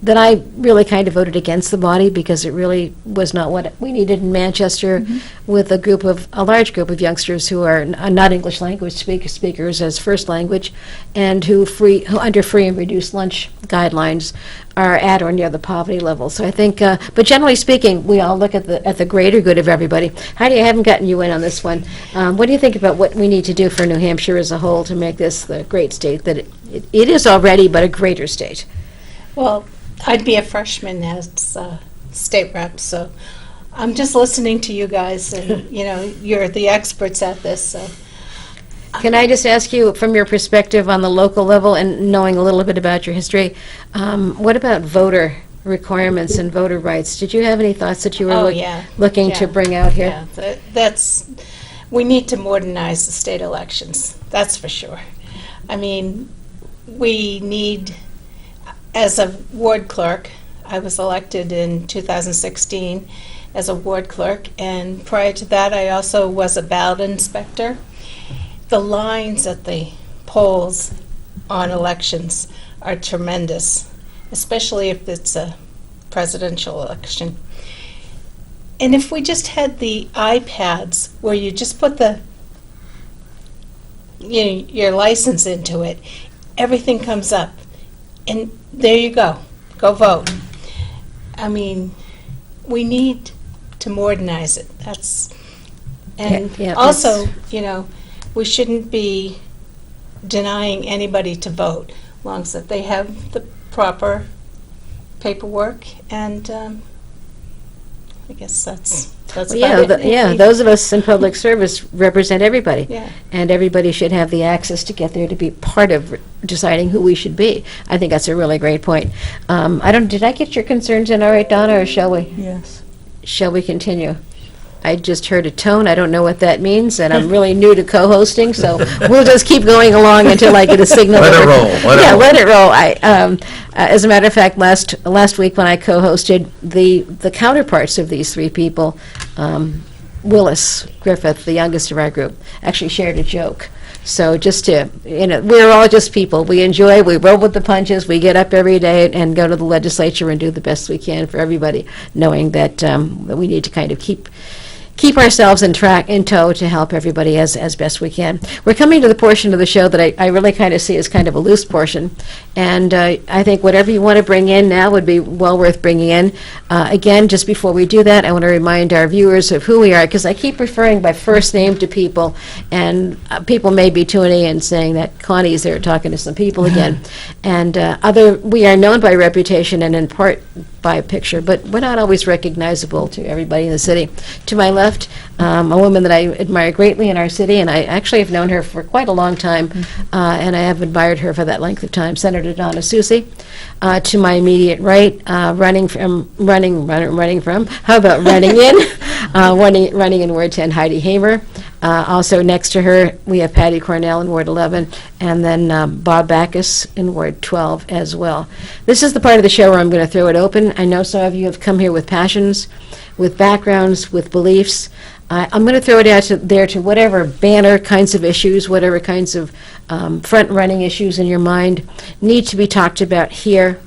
that I really kind of voted against the body because it really was not what we needed in Manchester, with a large group of youngsters who are not English language speakers as first language, and who under free and reduced lunch guidelines are at or near the poverty level. So I think, but generally speaking, we all look at the greater good of everybody. Heidi, I haven't gotten you in on this one. What do you think about what we need to do for New Hampshire as a whole to make this the great state that it is already, but a greater state? Well, I'd be a freshman as state rep, so I'm just listening to you guys, and you're the experts at this. So, can I just ask you, from your perspective on the local level and knowing a little bit about your history, what about voter requirements and voter rights? Did you have any thoughts that you were looking to bring out here? Yeah, we need to modernize the state elections. That's for sure. I mean, we need. As a ward clerk, I was elected in 2016 as a ward clerk, and prior to that I also was a ballot inspector. The lines at the polls on elections are tremendous, especially if it's a presidential election. And if we just had the iPads where you just put your license into it, everything comes up. And there you go. Go vote. I mean, we need to modernize it. Also, we shouldn't be denying anybody to vote, as long as that they have the proper paperwork. And I guess that's about it. Those of us in public service represent everybody. Yeah. And everybody should have the access to get there to be part of deciding who we should be. I think that's a really great point. Did I get your concerns in all right, Donna, or shall we? Yes. Shall we continue? I just heard a tone. I don't know what that means, and I'm really new to co-hosting, so we'll just keep going along until I get a signal. Let it roll. Let it roll. As a matter of fact, last week when I co-hosted, the counterparts of these three people, Willis Griffith, the youngest of our group, actually shared a joke. So just to, we're all just people. We roll with the punches, we get up every day and go to the legislature and do the best we can for everybody, knowing that we need to kind of keep ourselves in tow to help everybody as best we can. We're coming to the portion of the show that I really kind of see as kind of a loose portion, and I think whatever you want to bring in now would be well worth bringing in. Again, just before we do that, I want to remind our viewers of who we are, because I keep referring by first name to people, and people may be tuning in saying that Connie's there talking to some people again. And we are known by reputation and in part by picture, but we're not always recognizable to everybody in the city. To my left, a woman that I admire greatly in our city, and I actually have known her for quite a long time, and I have admired her for that length of time, Senator Donna Soucy. To my immediate right, running in, running in Ward 10, Heidi Hamer. Also next to her, we have Patti Cornell in Ward 11, and then Bob Backus in Ward 12 as well. This is the part of the show where I'm going to throw it open. I know some of you have come here with passions, with backgrounds, with beliefs. I'm going to throw it out there to whatever banner kinds of issues, whatever kinds of front-running issues in your mind need to be talked about here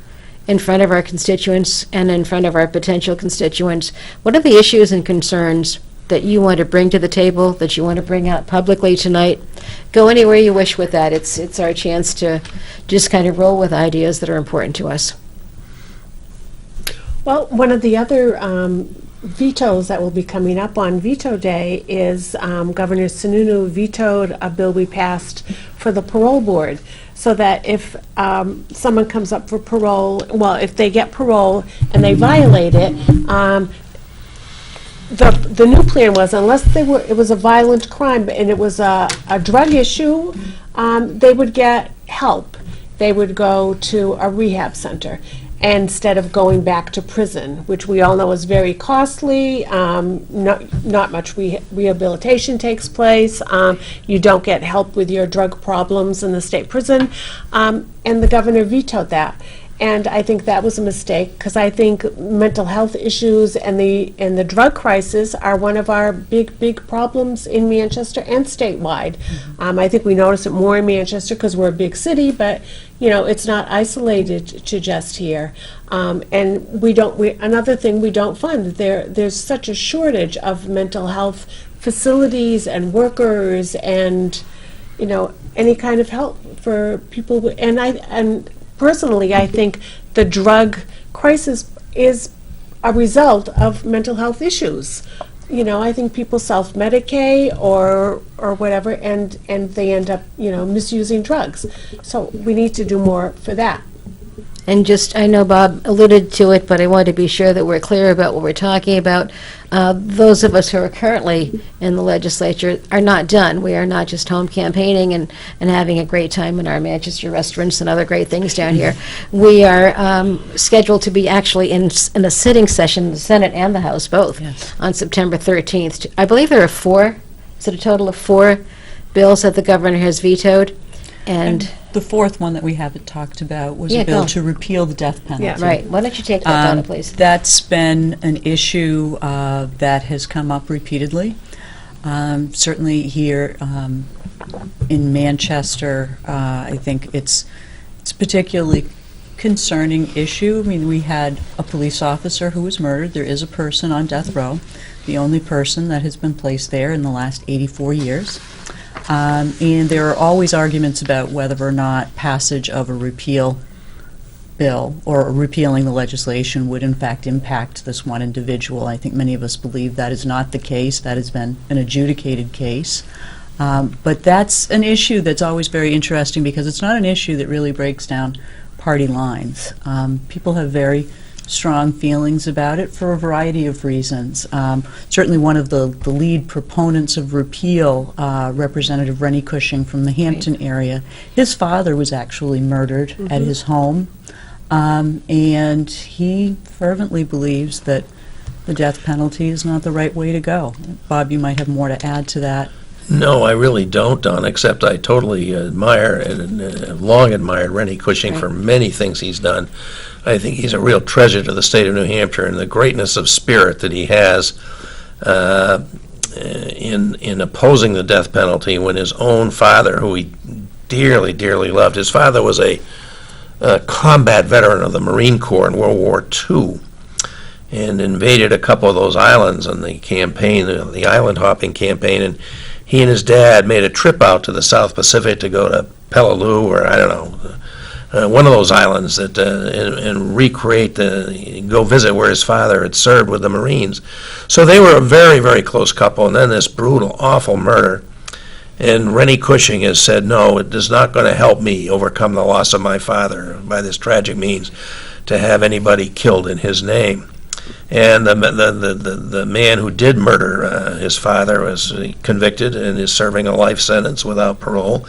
in front of our constituents and in front of our potential constituents. What are the issues and concerns that you want to bring to the table, that you want to bring out publicly tonight? Go anywhere you wish with that. It's our chance to just kind of roll with ideas that are important to us. Well, one of the other vetoes that will be coming up on Veto Day is Governor Sununu vetoed a bill we passed for the parole board, so that if someone comes up for parole, if they get parole and they violate it, the new plan was, unless it was a violent crime and it was a drug issue, they would get help. They would go to a rehab center instead of going back to prison, which we all know is very costly. Not much rehabilitation takes place. You don't get help with your drug problems in the state prison. And the governor vetoed that. And I think that was a mistake, because I think mental health issues and the drug crisis are one of our big problems in Manchester and statewide. I think we notice it more in Manchester because we're a big city, but it's not isolated to just here. And another thing we don't fund, there's such a shortage of mental health facilities and workers and any kind of help for people. And personally, I think the drug crisis is a result of mental health issues. I think people self-medicate or whatever, and they end up, misusing drugs. So we need to do more for that. And I know Bob alluded to it, but I want to be sure that we're clear about what we're talking about. Those of us who are currently in the legislature are not done. We are not just home campaigning and having a great time in our Manchester restaurants and other great things down here. We are scheduled to be actually in a sitting session, the Senate and the House both, on September 13th. I believe there are 4, is it a total of 4 bills that the governor has vetoed? And the fourth one that we haven't talked about was Yeah, a bill go. to repeal the death penalty. Yeah. right, why don't you take that, Donna, please? That's been an issue that has come up repeatedly. Certainly here in Manchester, I think it's a particularly concerning issue. I mean, we had a police officer who was murdered. There is a person on death row, the only person that has been placed there in the last 84 years. And there are always arguments about whether or not passage of a repeal bill or repealing the legislation would in fact impact this one individual. I think many of us believe that is not the case. That has been an adjudicated case. But that's an issue that's always very interesting because it's not an issue that really breaks down party lines. People have very strong feelings about it for a variety of reasons. Certainly one of the lead proponents of repeal, Representative Rennie Cushing from the Hampton area, his father was actually murdered at his home, and he fervently believes that the death penalty is not the right way to go. Bob, you might have more to add to that. No, I really don't, Don, except I totally admire and have long admired Rennie Cushing for many things he's done. I think he's a real treasure to the state of New Hampshire, and the greatness of spirit that he has in opposing the death penalty when his own father, who he dearly, dearly loved, his father was a combat veteran of the Marine Corps in World War II and invaded a couple of those islands in the campaign, the island hopping campaign, and he and his dad made a trip out to the South Pacific to go to Peleliu, or I don't know, one of those islands that and recreate go visit where his father had served with the Marines. So they were a very, very close couple, and then this brutal, awful murder. And Rennie Cushing has said, no, it is not going to help me overcome the loss of my father by this tragic means to have anybody killed in his name. And the man who did murder his father was convicted and is serving a life sentence without parole.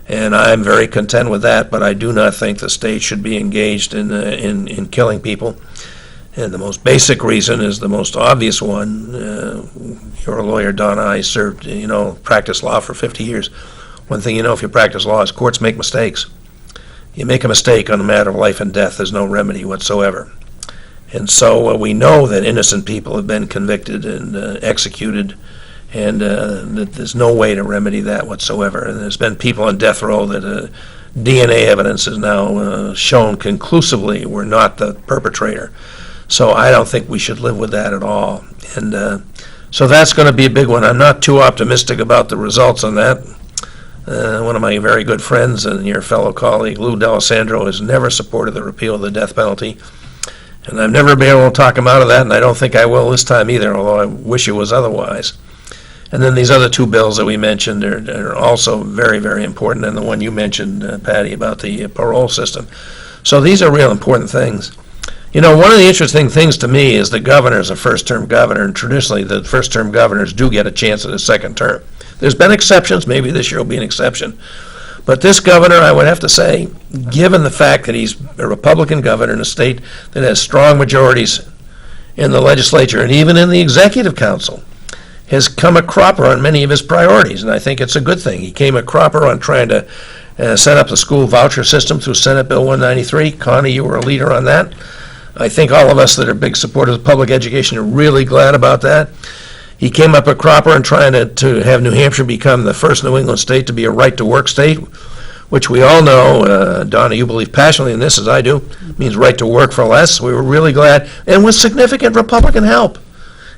And I'm very content with that, but I do not think the state should be engaged in killing people. And the most basic reason is the most obvious one. You're a lawyer, Donna. I served, practiced law for 50 years. One thing you know if you practice law is courts make mistakes. You make a mistake on a matter of life and death, there's no remedy whatsoever. And so we know that innocent people have been convicted and executed, and that there's no way to remedy that whatsoever. And there's been people on death row that DNA evidence is now shown conclusively were not the perpetrator. So I don't think we should live with that at all. And so that's going to be a big one. I'm not too optimistic about the results on that. One of my very good friends and your fellow colleague, Lou D'Alessandro, has never supported the repeal of the death penalty. And I've never been able to talk him out of that, and I don't think I will this time either, although I wish it was otherwise. And then these other two bills that we mentioned are also very, very important, and the one you mentioned, Patti, about the parole system. So these are real important things. One of the interesting things to me is the governor is a first-term governor, and traditionally the first-term governors do get a chance at a second term. There's been exceptions. Maybe this year will be an exception. But this governor, I would have to say, given the fact that he's a Republican governor in a state that has strong majorities in the legislature and even in the executive council, has come a cropper on many of his priorities, and I think it's a good thing. He came a cropper on trying to set up the school voucher system through Senate Bill 193. Connie, you were a leader on that. I think all of us that are big supporters of public education are really glad about that. He came up at Cropper and trying to have New Hampshire become the first New England state to be a right-to-work state, which we all know, Donna, you believe passionately in this as I do, means right to work for less. We were really glad, and with significant Republican help.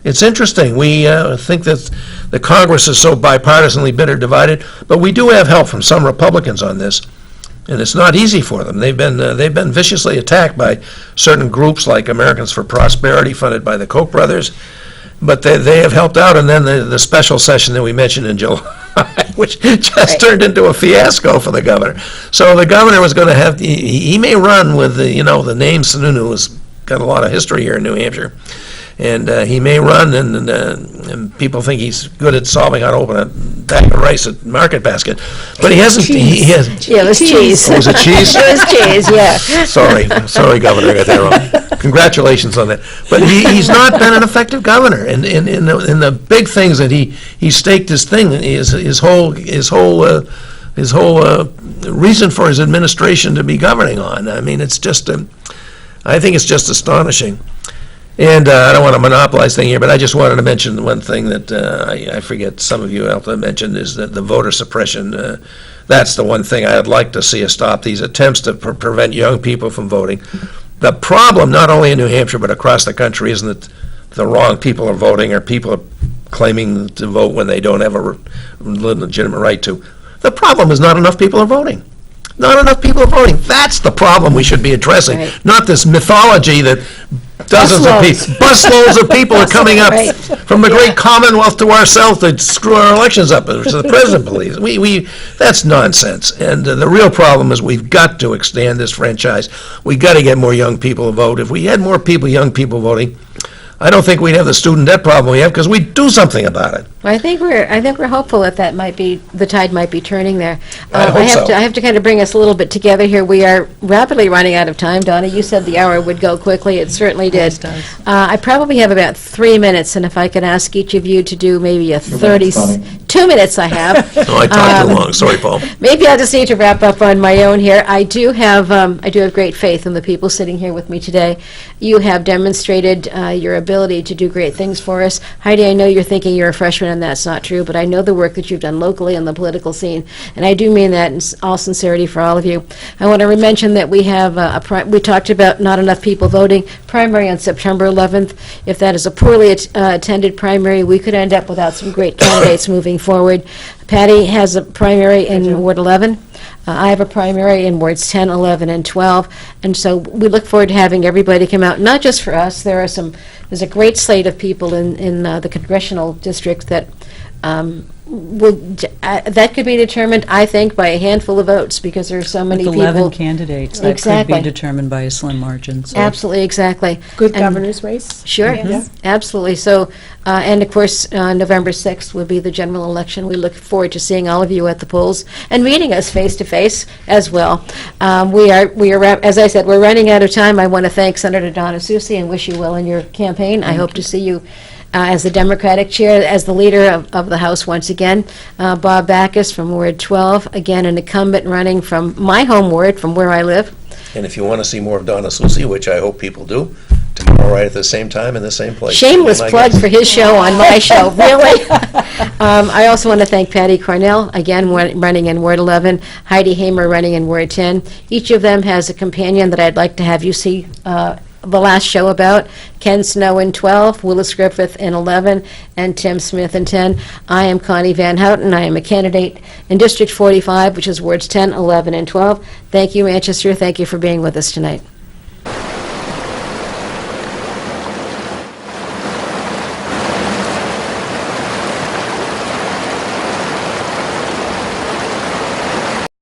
It's interesting. We think that the Congress is so bipartisanly divided, but we do have help from some Republicans on this, and it's not easy for them. They've been viciously attacked by certain groups like Americans for Prosperity, funded by the Koch brothers, but they have helped out. And then the special session that we mentioned in July, which just turned into a fiasco for the governor. So the governor was going to have, he may run with the name Sununu, who's got a lot of history here in New Hampshire. And he may run, and people think he's good at solving how to open a bag of rice at Market Basket. But he hasn't. He has. Yeah, it was cheese. Oh, was it cheese? It was cheese, yeah. Sorry, Governor, I got that wrong. Congratulations on that. But he's not been an effective governor. And in the big things that he staked his thing, his whole reason for his administration to be governing on. I mean, it's just. I think it's just astonishing. And I don't want to monopolize thing here, but I just wanted to mention one thing that I forget some of you else mentioned is that the voter suppression. That's the one thing I'd like to see us stop, these attempts to prevent young people from voting. The problem, not only in New Hampshire but across the country, isn't that the wrong people are voting or people are claiming to vote when they don't have a legitimate right to. The problem is not enough people are voting. Not enough people are voting. That's the problem we should be addressing, not this mythology that busloads of people are coming up from the great Commonwealth to ourselves to screw our elections up, which the president believes. That's nonsense. And the real problem is we've got to extend this franchise. We've got to get more young people to vote. If we had more young people voting, I don't think we'd have the student debt problem we have because we'd do something about it. Well, I think we're hopeful that might be, the tide might be turning there. I hope so. I have to kind of bring us a little bit together here. We are rapidly running out of time. Donna, you said the hour would go quickly. It certainly did. It does. I probably have about 3 minutes, and if I could ask each of you to do maybe a 2 minutes I have. No, I talked too long. Sorry, Paul. Maybe I'll just need to wrap up on my own here. I do have great faith in the people sitting here with me today. You have demonstrated your ability to do great things for us. Heidi, I know you're thinking you're a freshman and that's not true, but I know the work that you've done locally in the political scene, and I do mean that in all sincerity for all of you. I want to mention that we have we talked about not enough people voting, primary on September 11th. If that is a poorly attended primary, we could end up without some great candidates moving forward. Patti has a primary in Ward 11. I have a primary in Wards 10, 11, and 12, and so we look forward to having everybody come out, not just for us. There's a great slate of people in the congressional district that that could be determined, I think, by a handful of votes, because there's so many With people. 11 candidates, that Exactly. could be determined by a slim margin. So. Absolutely, exactly. Good And- governor's race? Sure, Yes. absolutely. So, and of course, November 6th will be the general election. We look forward to seeing all of you at the polls and meeting us face to face as well. We are, as I said, we're running out of time. I want to thank Senator Donna Soucy and wish you well in your campaign. I hope to see you as the Democratic chair, as the leader of the House once again. Bob Backus from Ward 12, again an incumbent running from my home ward, from where I live. And if you want to see more of Donna Soucy, which I hope people do, tomorrow right at the same time in the same place. Shameless My plug guess. for his show on my show, really. I also want to thank Patti Cornell, again running in Ward 11, Heidi Hamer running in Ward 10. Each of them has a companion that I'd like to have you see the last show about. Ken Snow in 12, Willis Griffith in 11, and Tim Smith in 10. I am Connie Van Houten. I am a candidate in District 45, which is Wards 10, 11, and 12. Thank you, Manchester. Thank you for being with us tonight.